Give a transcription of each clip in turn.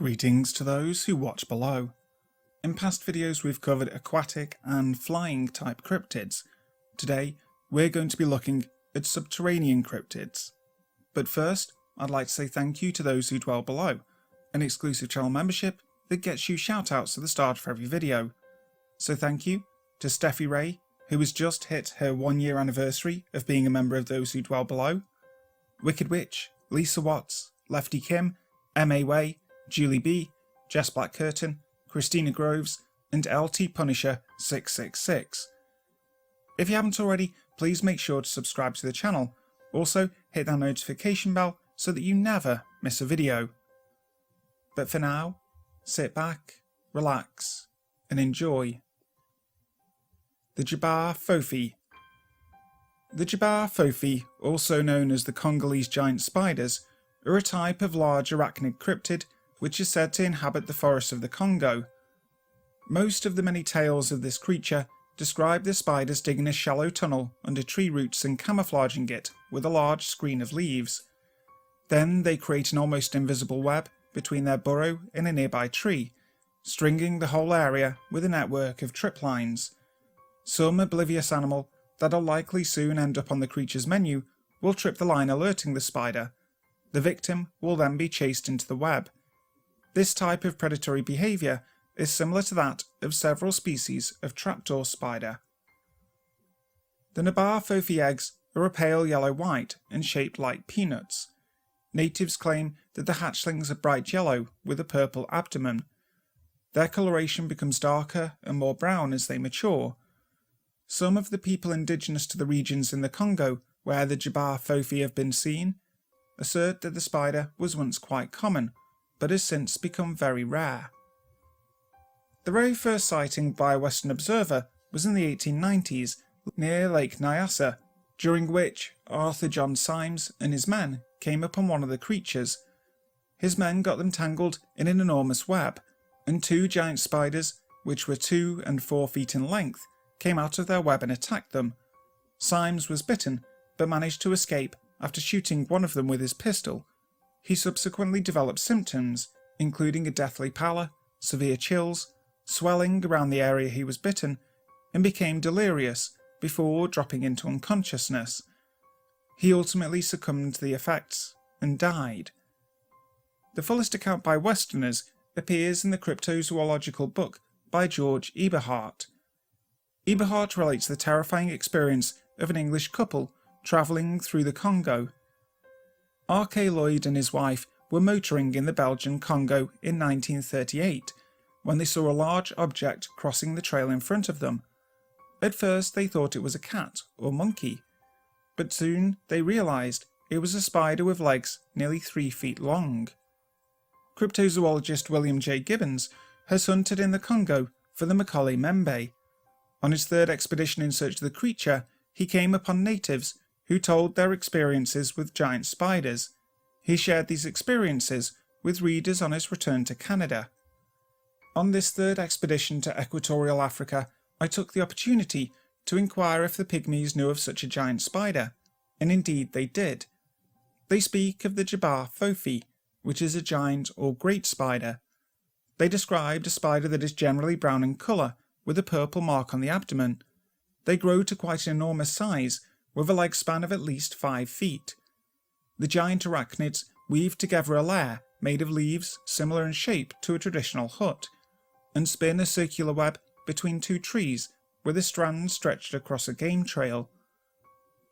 Greetings to those who watch below. In past videos we've covered aquatic and flying type cryptids. Today we're going to be looking at subterranean cryptids. But first, I'd like to say thank you to those who dwell below, an exclusive channel membership that gets you shoutouts at the start of every video. So thank you to Steffi Ray, who has just hit her 1 year anniversary of being a member of those who dwell below, Wicked Witch, Lisa Watts, Lefty Kim, M.A. Way, Julie B, Jess Black Curtain, Christina Groves, and LT Punisher 666. If you haven't already, please make sure to subscribe to the channel. Also, hit that notification bell so that you never miss a video. But for now, sit back, relax, and enjoy. The Jabbar Fofi. The Jabbar Fofi, also known as the Congolese giant spiders, are a type of large arachnid cryptid which is said to inhabit the forests of the Congo. Most of the many tales of this creature describe the spiders digging a shallow tunnel under tree roots and camouflaging it with a large screen of leaves. Then they create an almost invisible web between their burrow and a nearby tree, stringing the whole area with a network of trip lines. Some oblivious animal that'll likely soon end up on the creature's menu will trip the line alerting the spider. The victim will then be chased into the web. This type of predatory behaviour is similar to that of several species of trapdoor spider. The Jabbar Fofi eggs are a pale yellow-white and shaped like peanuts. Natives claim that the hatchlings are bright yellow with a purple abdomen. Their coloration becomes darker and more brown as they mature. Some of the people indigenous to the regions in the Congo where the Jabbar Fofi have been seen assert that the spider was once quite common, but has since become very rare. The very first sighting by a Western observer was in the 1890s near Lake Nyassa, during which Arthur John Symes and his men came upon one of the creatures. His men got them tangled in an enormous web, and two giant spiders, which were 2 and 4 feet in length, came out of their web and attacked them. Symes was bitten, but managed to escape after shooting one of them with his pistol. He subsequently developed symptoms, including a deathly pallor, severe chills, swelling around the area he was bitten, and became delirious before dropping into unconsciousness. He ultimately succumbed to the effects and died. The fullest account by Westerners appears in the cryptozoological book by George Eberhardt. Eberhardt relates the terrifying experience of an English couple travelling through the Congo. R.K. Lloyd and his wife were motoring in the Belgian Congo in 1938 when they saw a large object crossing the trail in front of them. At first they thought it was a cat or monkey, but soon they realised it was a spider with legs nearly 3 feet long. Cryptozoologist William J. Gibbons has hunted in the Congo for the Macaulay Membe. On his third expedition in search of the creature, he came upon natives who told their experiences with giant spiders. He shared these experiences with readers on his return to Canada. On this third expedition to Equatorial Africa, I took the opportunity to inquire if the pygmies knew of such a giant spider, and indeed they did. They speak of the Jabbar Fofi, which is a giant or great spider. They described a spider that is generally brown in colour, with a purple mark on the abdomen. They grow to quite an enormous size, with a leg span of at least 5 feet. The giant arachnids weave together a lair made of leaves similar in shape to a traditional hut, and spin a circular web between 2 trees with a strand stretched across a game trail.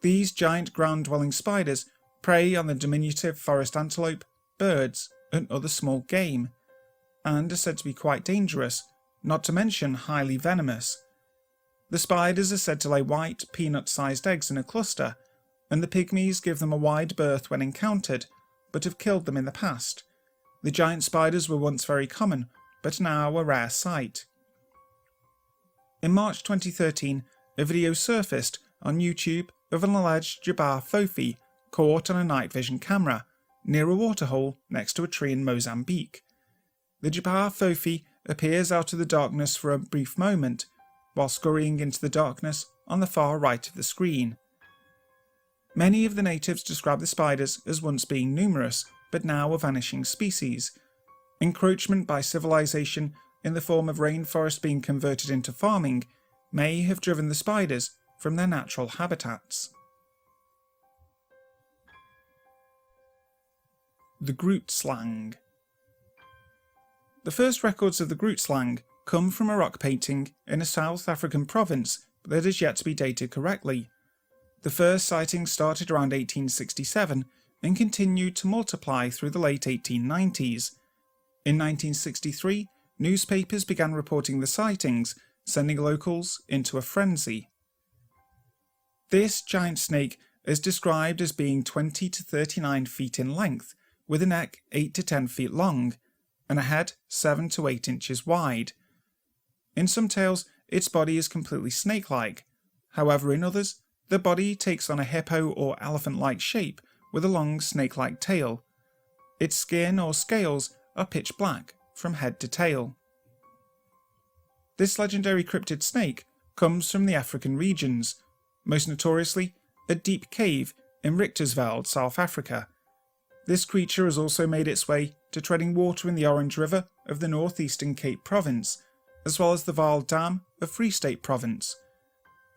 These giant ground-dwelling spiders prey on the diminutive forest antelope, birds, and other small game, and are said to be quite dangerous, not to mention highly venomous. The spiders are said to lay white, peanut-sized eggs in a cluster, and the pygmies give them a wide berth when encountered, but have killed them in the past. The giant spiders were once very common, but now a rare sight. In March 2013, a video surfaced on YouTube of an alleged Jabbar Fofi caught on a night vision camera near a waterhole next to a tree in Mozambique. The Jabbar Fofi appears out of the darkness for a brief moment, while scurrying into the darkness on the far right of the screen. Many of the natives describe the spiders as once being numerous, but now a vanishing species. Encroachment by civilization in the form of rainforest being converted into farming may have driven the spiders from their natural habitats. The Grootslang. The first records of the Grootslang come from a rock painting in a South African province that is yet to be dated correctly. The first sightings started around 1867 and continued to multiply through the late 1890s. In 1963, newspapers began reporting the sightings, sending locals into a frenzy. This giant snake is described as being 20 to 39 feet in length, with a neck 8 to 10 feet long, and a head 7 to 8 inches wide. In some tales, its body is completely snake-like. However, in others, the body takes on a hippo or elephant-like shape with a long snake-like tail. Its skin or scales are pitch black from head to tail. This legendary cryptid snake comes from the African regions, most notoriously a deep cave in Richtersveld, South Africa. This creature has also made its way to treading water in the Orange River of the northeastern Cape Province, as well as the Vaal Dam of Free State Province.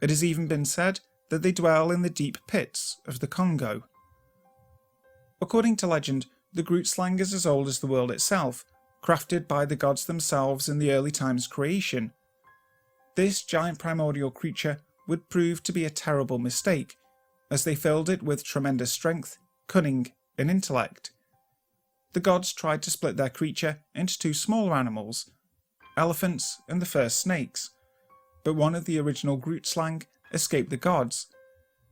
It has even been said that they dwell in the deep pits of the Congo. According to legend, the Grootslang is as old as the world itself, crafted by the gods themselves in the early times of creation. This giant primordial creature would prove to be a terrible mistake, as they filled it with tremendous strength, cunning, and intellect. The gods tried to split their creature into two smaller animals, elephants and the first snakes, but one of the original Grootslang escaped the gods.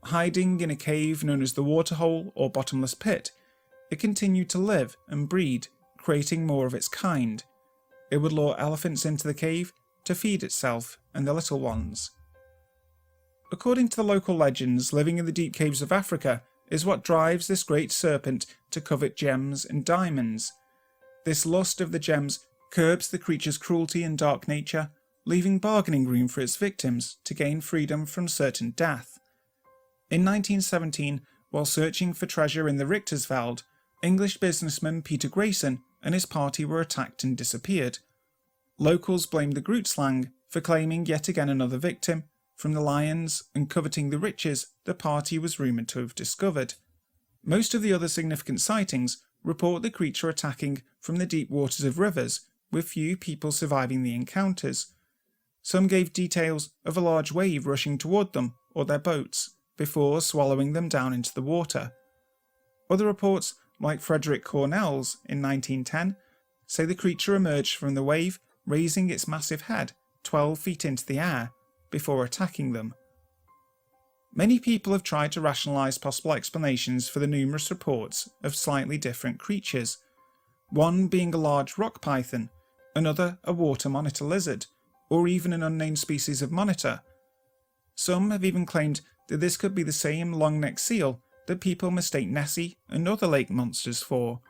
Hiding in a cave known as the Waterhole or Bottomless Pit, it continued to live and breed, creating more of its kind. It would lure elephants into the cave to feed itself and the little ones. According to the local legends, living in the deep caves of Africa is what drives this great serpent to covet gems and diamonds. This lust of the gems curbs the creature's cruelty and dark nature, leaving bargaining room for its victims to gain freedom from certain death. In 1917, while searching for treasure in the Richtersveld, English businessman Peter Grayson and his party were attacked and disappeared. Locals blamed the Grootslang for claiming yet again another victim from the lions and coveting the riches the party was rumoured to have discovered. Most of the other significant sightings report the creature attacking from the deep waters of rivers, with few people surviving the encounters. Some gave details of a large wave rushing toward them or their boats, before swallowing them down into the water. Other reports, like Frederick Cornell's in 1910, say the creature emerged from the wave, raising its massive head 12 feet into the air, before attacking them. Many people have tried to rationalise possible explanations for the numerous reports of slightly different creatures, one being a large rock python, another a water monitor lizard, or even an unnamed species of monitor. Some have even claimed that this could be the same long-necked seal that people mistake Nessie and other lake monsters for.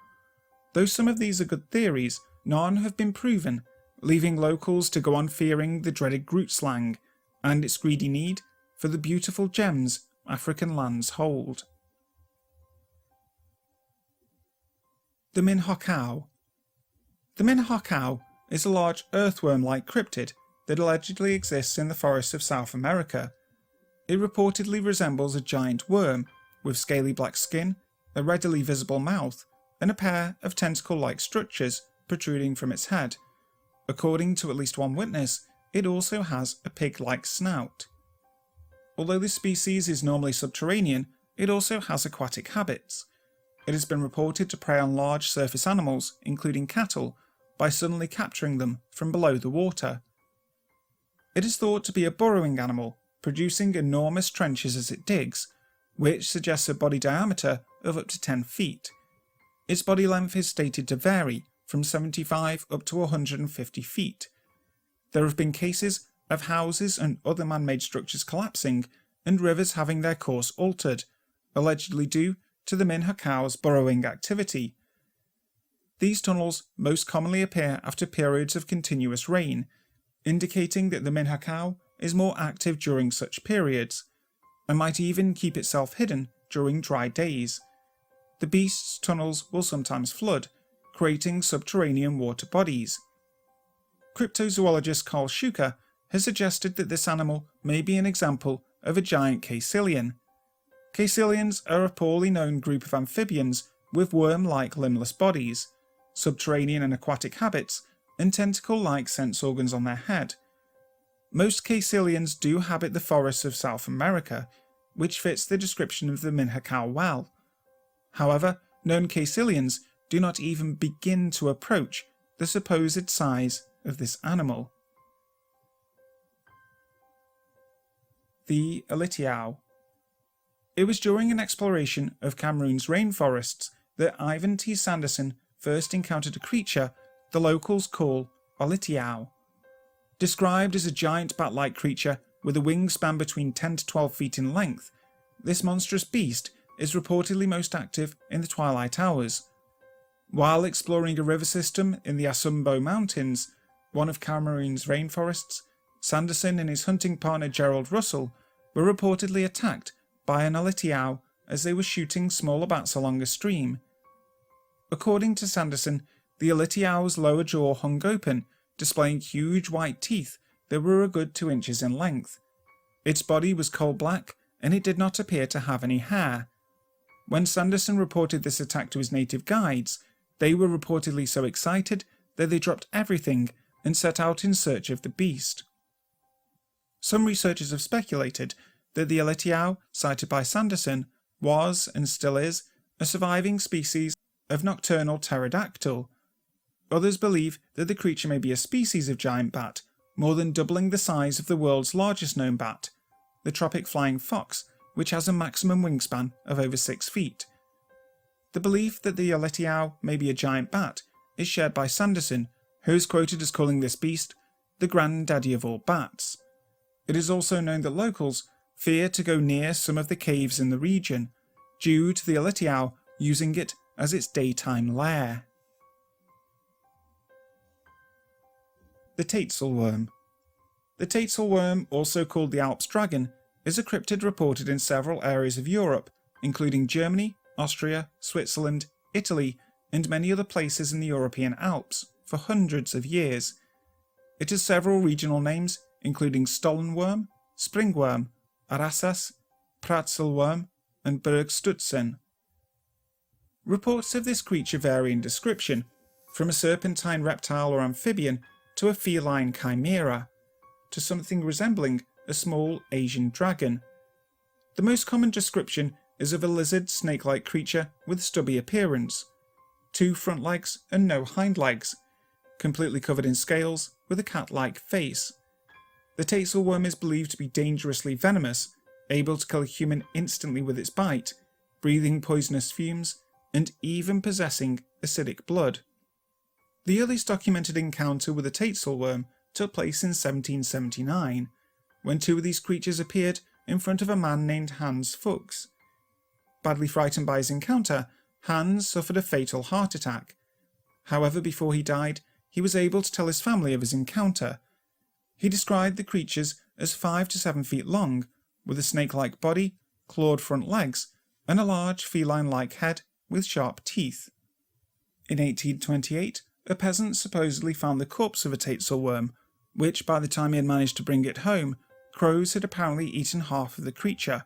Though some of these are good theories, none have been proven, leaving locals to go on fearing the dreaded Grootslang and its greedy need for the beautiful gems African lands hold. The Minhocao. The Minhocao is a large earthworm-like cryptid that allegedly exists in the forests of South America. It reportedly resembles a giant worm with scaly black skin, a readily visible mouth, and a pair of tentacle-like structures protruding from its head. According to at least one witness, it also has a pig-like snout. Although this species is normally subterranean, it also has aquatic habits. It has been reported to prey on large surface animals, including cattle, by suddenly capturing them from below the water. It is thought to be a burrowing animal, producing enormous trenches as it digs, which suggests a body diameter of up to 10 feet. Its body length is stated to vary from 75 up to 150 feet. There have been cases of houses and other man-made structures collapsing and rivers having their course altered, allegedly due to the Minhocao's burrowing activity. These tunnels most commonly appear after periods of continuous rain, indicating that the Minhocao is more active during such periods, and might even keep itself hidden during dry days. The beast's tunnels will sometimes flood, creating subterranean water bodies. Cryptozoologist Carl Schuker has suggested that this animal may be an example of a giant caecilian. Caecilians are a poorly known group of amphibians with worm-like limbless bodies, subterranean and aquatic habits, and tentacle-like sense organs on their head. Most caecilians do habit the forests of South America, which fits the description of the Minhocao well. However, known caecilians do not even begin to approach the supposed size of this animal. The Olitiau. It was during an exploration of Cameroon's rainforests that Ivan T. Sanderson first encountered a creature the locals call Olitiau. Described as a giant bat-like creature with a wingspan between 10 to 12 feet in length, this monstrous beast is reportedly most active in the twilight hours. While exploring a river system in the Asumbo Mountains, one of Cameroon's rainforests, Sanderson and his hunting partner Gerald Russell were reportedly attacked by an Olitiau as they were shooting smaller bats along a stream. According to Sanderson, the Olitiau's lower jaw hung open, displaying huge white teeth that were a good 2 inches in length. Its body was coal black, and it did not appear to have any hair. When Sanderson reported this attack to his native guides, they were reportedly so excited that they dropped everything and set out in search of the beast. Some researchers have speculated that the Olitiau sighted by Sanderson was, and still is, a surviving species of nocturnal pterodactyl. Others believe that the creature may be a species of giant bat, more than doubling the size of the world's largest known bat, the tropic flying fox, which has a maximum wingspan of over 6 feet. The belief that the Olitiau may be a giant bat is shared by Sanderson, who is quoted as calling this beast the granddaddy of all bats. It is also known that locals fear to go near some of the caves in the region, due to the Olitiau using it as its daytime lair. The Tatzelwurm. The Tatzelwurm, also called the Alps dragon, is a cryptid reported in several areas of Europe, including Germany, Austria, Switzerland, Italy, and many other places in the European Alps, for hundreds of years. It has several regional names, including stollenworm, springworm, arassas, Tatzelwurm, and bergstutzen. Reports of this creature vary in description, from a serpentine reptile or amphibian to a feline chimera, to something resembling a small Asian dragon. The most common description is of a lizard snake-like creature with stubby appearance, 2 front legs and no hind legs, completely covered in scales with a cat-like face. The Tatzelwurm is believed to be dangerously venomous, able to kill a human instantly with its bite, breathing poisonous fumes, and even possessing acidic blood. The earliest documented encounter with a Tatzelwurm took place in 1779, when 2 of these creatures appeared in front of a man named Hans Fuchs. Badly frightened by his encounter, Hans suffered a fatal heart attack. However, before he died, he was able to tell his family of his encounter. He described the creatures as 5 to 7 feet long, with a snake-like body, clawed front legs, and a large feline-like head with sharp teeth. In 1828, a peasant supposedly found the corpse of a Tatzelwurm, which by the time he had managed to bring it home, crows had apparently eaten half of the creature.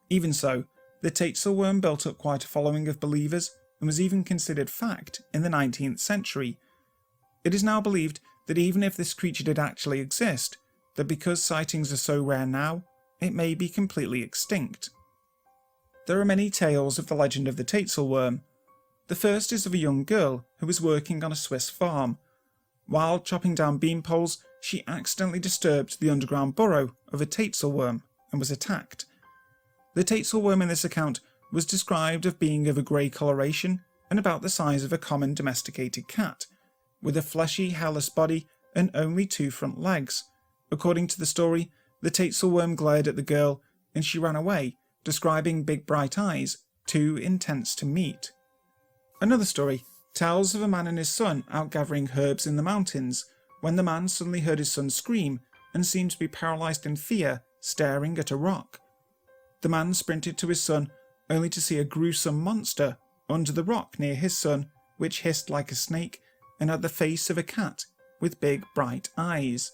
Even so, the Tatzelwurm built up quite a following of believers and was even considered fact in the 19th century. It is now believed that even if this creature did actually exist, that because sightings are so rare now, it may be completely extinct. There are many tales of the legend of the Tatzelwurm. The first is of a young girl who was working on a Swiss farm. While chopping down bean poles, she accidentally disturbed the underground burrow of a Tatzelwurm and was attacked. The Tatzelwurm in this account was described as being of a grey coloration and about the size of a common domesticated cat, with a fleshy, hairless body and only 2 front legs. According to the story, the Tatzelwurm glared at the girl and she ran away, describing big bright eyes, too intense to meet. Another story tells of a man and his son out gathering herbs in the mountains, when the man suddenly heard his son scream and seemed to be paralysed in fear, staring at a rock. The man sprinted to his son, only to see a gruesome monster under the rock near his son, which hissed like a snake and had the face of a cat with big bright eyes.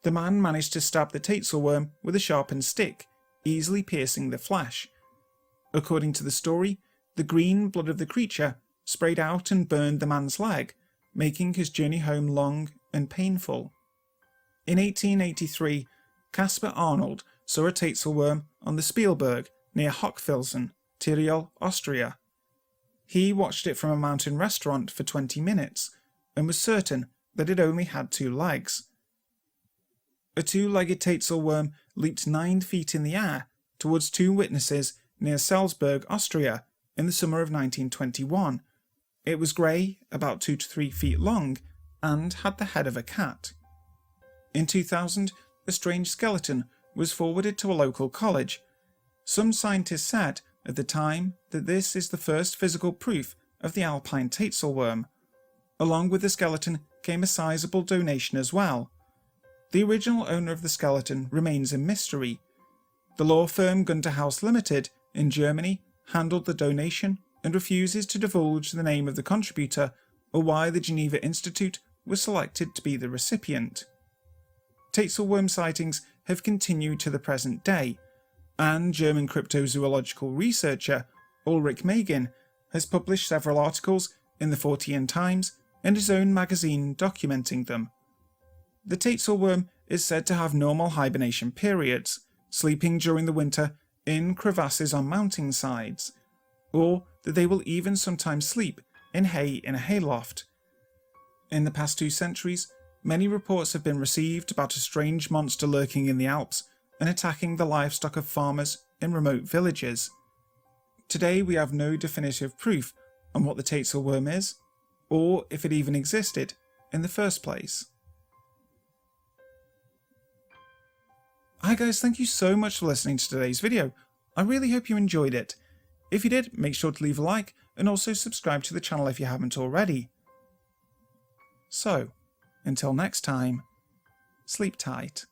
The man managed to stab the Tatzelwurm with a sharpened stick, easily piercing the flesh. According to the story, the green blood of the creature sprayed out and burned the man's leg, making his journey home long and painful. In 1883, Caspar Arnold saw a Tatzelwurm on the Spielberg near Hochfilzen, Tyrol, Austria. He watched it from a mountain restaurant for 20 minutes and was certain that it only had 2 legs. A 2-legged Tatzelwurm leaped 9 feet in the air towards 2 witnesses near Salzburg, Austria, in the summer of 1921. It was grey, about 2 to 3 feet long, and had the head of a cat. In 2000, a strange skeleton was forwarded to a local college. Some scientists said at the time that this is the first physical proof of the alpine Tatzelwurm. Along with the skeleton came a sizable donation as well. The original owner of the skeleton remains a mystery. The law firm Gunter House Limited in Germany handled the donation and refuses to divulge the name of the contributor or why the Geneva Institute was selected to be the recipient. Tatzelwurm sightings have continued to the present day, and German cryptozoological researcher Ulrich Magin has published several articles in the Fortean Times and his own magazine documenting them. The Tatzelwurm is said to have normal hibernation periods, sleeping during the winter in crevasses on mountainsides, or that they will even sometimes sleep in hay in a hayloft. In the past 2 centuries, many reports have been received about a strange monster lurking in the Alps and attacking the livestock of farmers in remote villages. Today we have no definitive proof on what the Tatzelwurm is, or if it even existed in the first place. Hi guys, thank you so much for listening to today's video. I really hope you enjoyed it. If you did, make sure to leave a like and also subscribe to the channel if you haven't already. So, until next time, sleep tight.